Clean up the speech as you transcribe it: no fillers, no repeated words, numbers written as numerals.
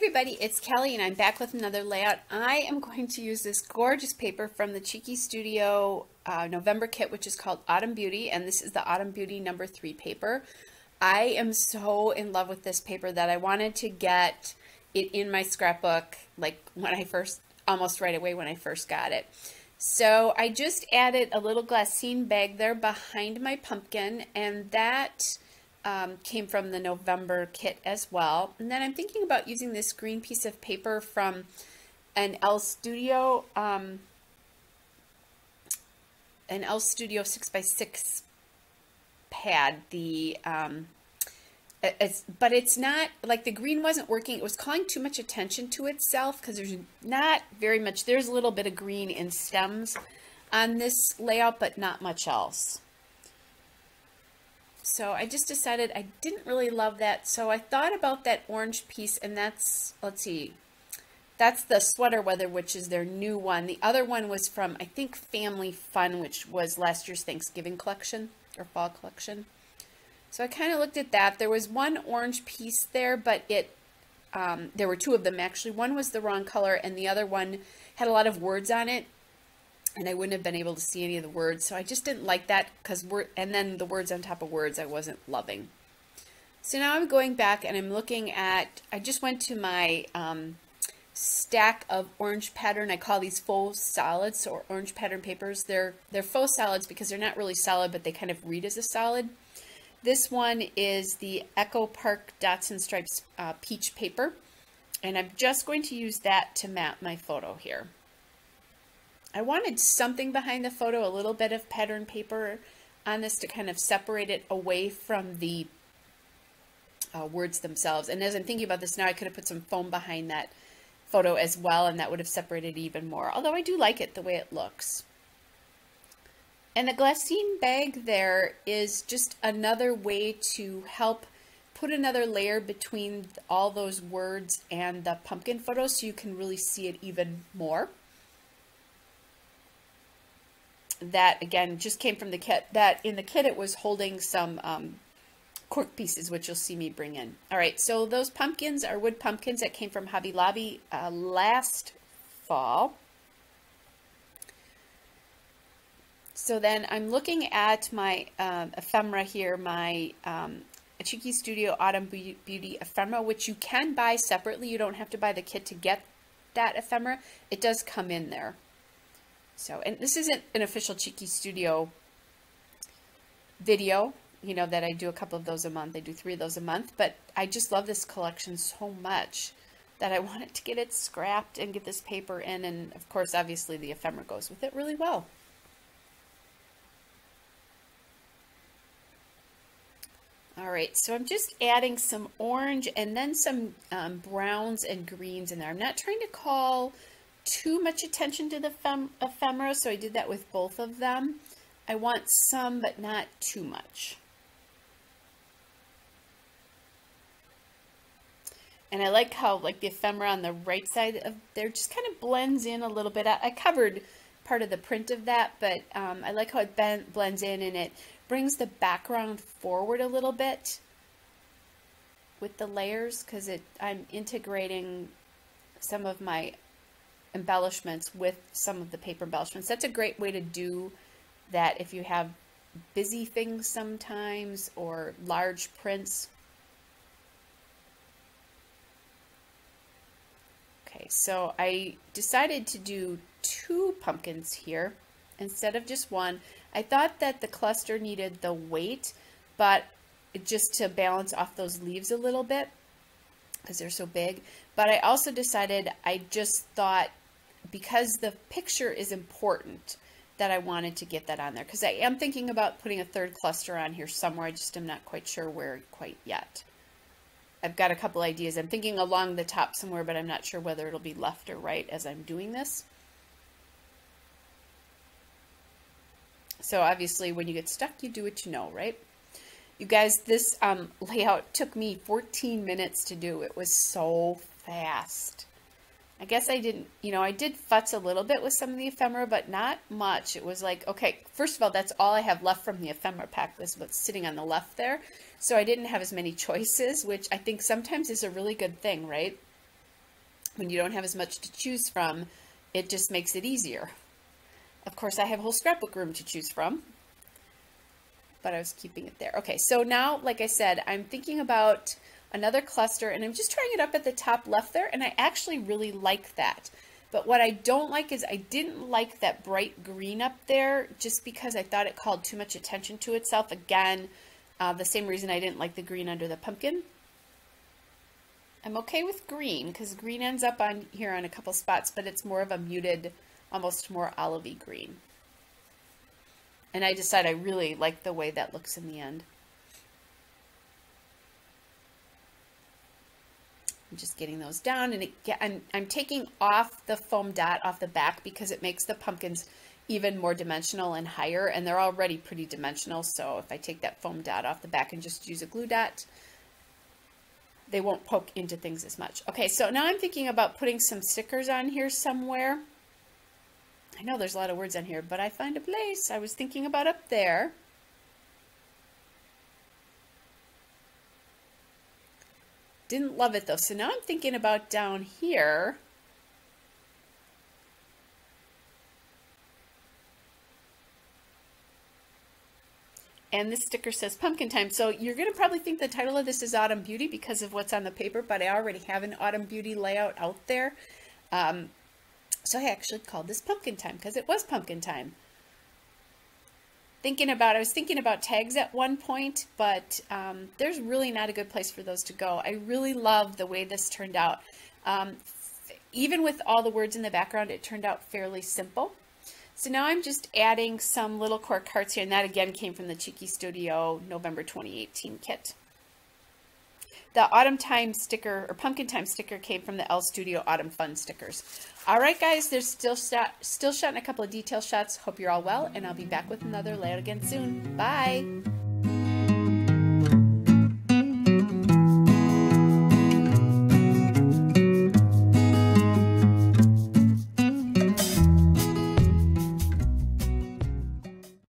everybody, it's Kelly and I'm back with another layout. I am going to use this gorgeous paper from the Cheeky Studio November kit, which is called Autumn Beauty, and this is the Autumn Beauty number 3 paper. I am so in love with this paper that I wanted to get it in my scrapbook like when I first, almost right away when I first got it. So I just added a little glassine bag there behind my pumpkin, and that came from the November kit as well. And then I'm thinking about using this green piece of paper from an L Studio 6x6 pad. But it's not, like, the green wasn't working. It was calling too much attention to itself because there's not very much. There's a little bit of green in stems on this layout, but not much else. So I just decided I didn't really love that. So I thought about that orange piece, and that's, let's see, that's the Sweater Weather, which is their new one. The other one was from, I think, Family Fun, which was last year's Thanksgiving collection or fall collection. So I kind of looked at that. There was one orange piece there, but there were two of them actually. One was the wrong color, and the other one had a lot of words on it, and I wouldn't have been able to see any of the words. So I just didn't like that and then the words on top of words I wasn't loving. So now I'm going back and I'm looking at, I just went to my stack of orange pattern. I call these faux solids, or orange pattern papers. They're faux solids because they're not really solid, but they kind of read as a solid. This one is the Echo Park Dots and Stripes peach paper, and I'm just going to use that to map my photo here. I wanted something behind the photo, a little bit of pattern paper on this to kind of separate it away from the words themselves. And as I'm thinking about this now, I could have put some foam behind that photo as well, and that would have separated it even more. Although I do like it the way it looks. And the glassine bag there is just another way to help put another layer between all those words and the pumpkin photo so you can really see it even more. That, again, just came from the kit. That in the kit it was holding some cork pieces, which you'll see me bring in. All right, so those pumpkins are wood pumpkins that came from Hobby Lobby last fall. So then I'm looking at my ephemera here, my Cheeky Studio Autumn Beauty ephemera, which you can buy separately. You don't have to buy the kit to get that ephemera. It does come in there. So, and this isn't an official Cheeky Studio video, you know, that I do a couple of those a month. I do 3 of those a month, but I just love this collection so much that I wanted to get it scrapped and get this paper in. And of course, obviously the ephemera goes with it really well. All right, so I'm just adding some orange and then some browns and greens in there. I'm not trying to call too much attention to the ephemera, so I did that with both of them. I want some, but not too much. And I like how, like, the ephemera on the right side of there just kind of blends in a little bit. I covered part of the print of that, but I like how it blends in, and it brings the background forward a little bit with the layers, because I'm integrating some of my embellishments with some of the paper embellishments. That's a great way to do that if you have busy things sometimes or large prints. Okay, so I decided to do 2 pumpkins here instead of just one. I thought that the cluster needed the weight, but just to balance off those leaves a little bit because they're so big. But I also decided, I just thought, because the picture is important, that I wanted to get that on there, because I am thinking about putting a 3rd cluster on here somewhere. I just am not quite sure where quite yet. I've got a couple ideas. I'm thinking along the top somewhere, but I'm not sure whether it'll be left or right as I'm doing this. So obviously when you get stuck, you do what you know, right? You guys, this layout took me 14 minutes to do. It was so fast. I guess I didn't, you know, I did futz a little bit with some of the ephemera, but not much. It was like, okay, first of all, that's all I have left from the ephemera pack, is what's sitting on the left there. So I didn't have as many choices, which I think sometimes is a really good thing, right? when you don't have as much to choose from, it just makes it easier. Of course, I have a whole scrapbook room to choose from, but I was keeping it there. Okay, so now, like I said, I'm thinking about another cluster, and I'm just trying it up at the top left there, and I actually really like that. But what I don't like is I didn't like that bright green up there, just because I thought it called too much attention to itself. Again, the same reason I didn't like the green under the pumpkin. I'm okay with green, because green ends up on here on a couple spots, but it's more of a muted, almost more olivey green. And I decided I really like the way that looks in the end. I'm just getting those down, and I'm taking off the foam dot off the back because it makes the pumpkins even more dimensional and higher, and they're already pretty dimensional. So if I take that foam dot off the back and just use a glue dot, they won't poke into things as much. Okay, so now I'm thinking about putting some stickers on here somewhere. I know there's a lot of words on here, but I find a place. I was thinking about up there. Didn't love it though. So now I'm thinking about down here. And this sticker says Pumpkin Time. So you're going to probably think the title of this is Autumn Beauty because of what's on the paper, but I already have an Autumn Beauty layout out there. So I actually called this Pumpkin Time because it was Pumpkin Time. I was thinking about tags at one point, but there's really not a good place for those to go. I really love the way this turned out. Even with all the words in the background, it turned out fairly simple. So now I'm just adding some little cork hearts here, and that again came from the Cheeky Studio November 2018 kit. The Autumn Time sticker, or Pumpkin Time sticker, came from the L Studio Autumn Fun stickers. All right, guys, there's still shot in a couple of detail shots. Hope you're all well, and I'll be back with another layout again soon. Bye!